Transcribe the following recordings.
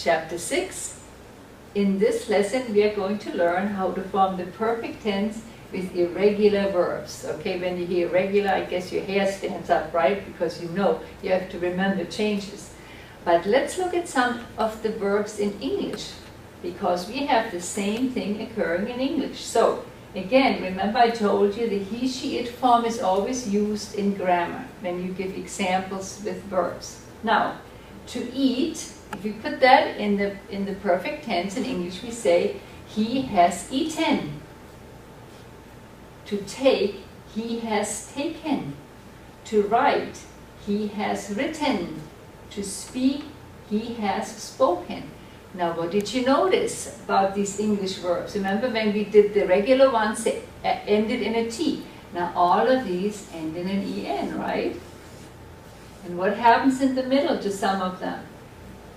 Chapter 6. In this lesson we are going to learn how to form the perfect tense with irregular verbs. Okay, when you hear irregular, I guess your hair stands up, right? Because you know you have to remember changes. But let's look at some of the verbs in English, because we have the same thing occurring in English. So again, remember I told you the he, she, it form is always used in grammar when you give examples with verbs. Now, to eat, if you put that in the perfect tense in English, we say he has eaten. To take, he has taken. To write, he has written. To speak, he has spoken. Now, what did you notice about these English verbs? Remember when we did the regular ones, they ended in a T. Now, all of these end in an EN, right? And what happens in the middle to some of them?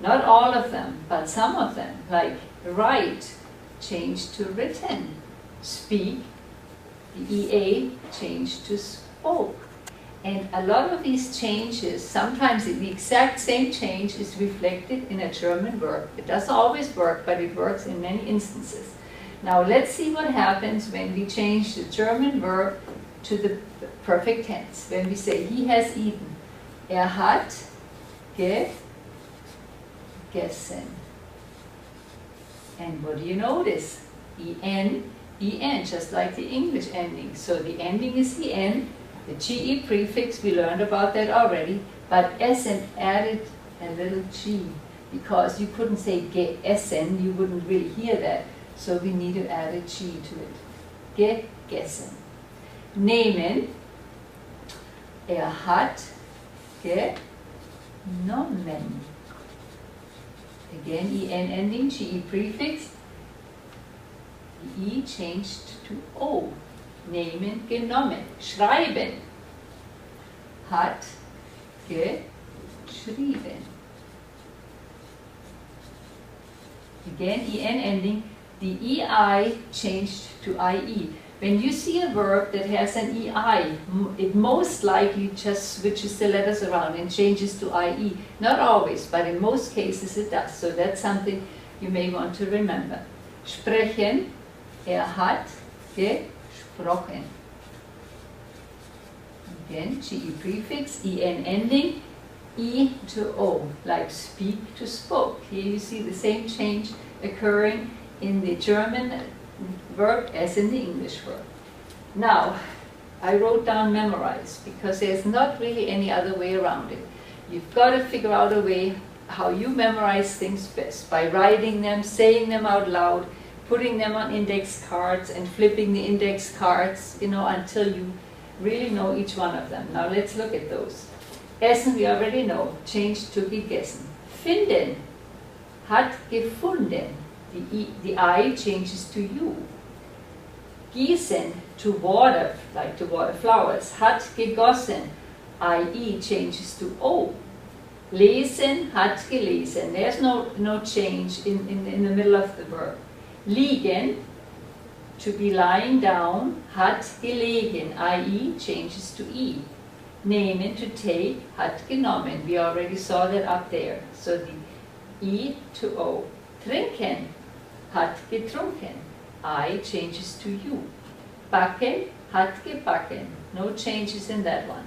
Not all of them, but some of them, like write, changed to written. Speak, the EA changed to spoke. And a lot of these changes, sometimes the exact same change is reflected in a German verb. It doesn't always work, but it works in many instances. Now let's see what happens when we change the German verb to the perfect tense. When we say he has eaten. Hat gegessen. And what do you notice? En, just like the English ending. So the ending is en. The GE prefix, we learned about that already, but Essen added a little G, because you couldn't say geessen, you wouldn't really hear that, so we need to add a G to it. Gegessen. Nehmen, hat genommen. Again, en ending, GE prefix, the E changed to O. Nehmen, genommen. Schreiben. Hat geschrieben. Again, en ending. The EI changed to IE. When you see a verb that has an EI, it most likely just switches the letters around and changes to IE. Not always, but in most cases it does. So that's something you may want to remember. Sprechen. Hat gesprochen. Again, GE prefix, en ending, E to O, like speak to spoke. Here you see the same change occurring in the German verb as in the English verb. Now, I wrote down memorize, because there's not really any other way around it. You've got to figure out a way how you memorize things best, by writing them, saying them out loud, putting them on index cards and flipping the index cards, until you really know each one of them. Now let's look at those. Essen, we already know, changed to gegessen. Finden, hat gefunden. The I changes to U. Gießen, to water, like to water flowers. Hat gegossen. IE changes to O. Lesen, hat gelesen. There's no change in the middle of the verb. Liegen, to be lying down, hat gelegen, IE changes to E. Nehmen, to take, hat genommen. We already saw that up there. So the E to O. Trinken, hat getrunken, I changes to U. Backen, hat gebacken. No changes in that one.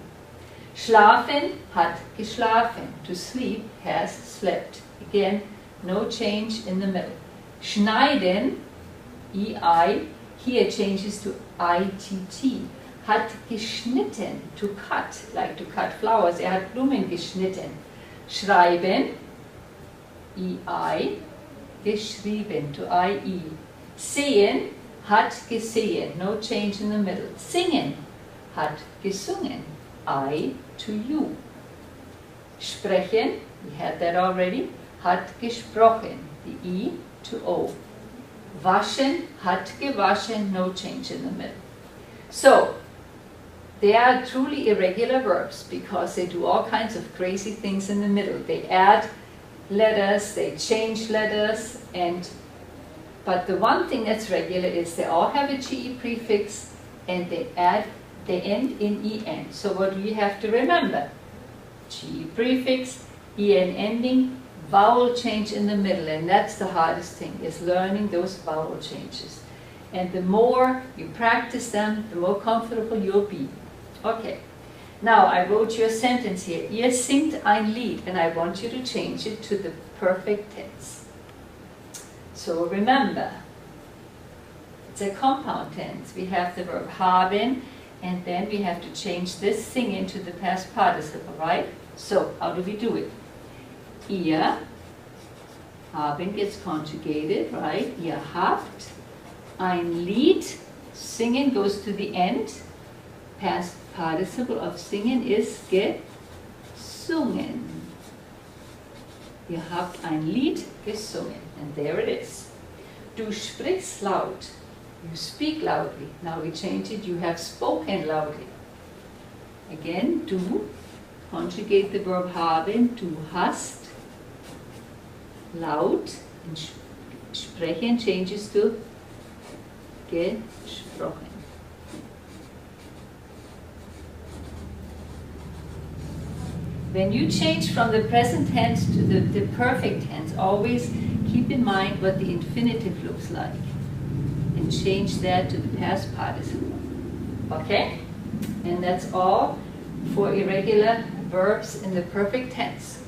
Schlafen, hat geschlafen. To sleep, has slept. Again, no change in the middle. Schneiden, EI, here changes to ITT. Hat geschnitten, to cut, like to cut flowers. Hat Blumen geschnitten. Schreiben, EI, geschrieben, to IE. Sehen, hat gesehen, no change in the middle. Singen, hat gesungen, I to U. Sprechen, we had that already, hat gesprochen, the E to O. Waschen, hat gewaschen, no change in the middle. So, they are truly irregular verbs because they do all kinds of crazy things in the middle. They add letters, they change letters, but the one thing that's regular is they all have a GE prefix and they end in EN. So what do you have to remember? GE prefix, EN ending, vowel change in the middle, and that's the hardest thing, is learning those vowel changes. And the more you practice them, the more comfortable you'll be. Okay, now I wrote you a sentence here. Ihr singt ein Lied, and I want you to change it to the perfect tense. So remember, it's a compound tense. We have the verb haben, and then we have to change this thing into the past participle, right? So, how do we do it? Ihr, haben gets conjugated, right? Ihr habt ein Lied, singen goes to the end. Past participle of singen is gesungen. Ihr habt ein Lied gesungen. And there it is. Du sprichst laut. You speak loudly. Now we change it. You have spoken loudly. Again, du. Conjugate the verb haben. Du hast. Laut. And sprechen changes to gesprochen. When you change from the present tense to the perfect tense, always keep in mind what the infinitive looks like and change that to the past participle. Okay? And that's all for irregular verbs in the perfect tense.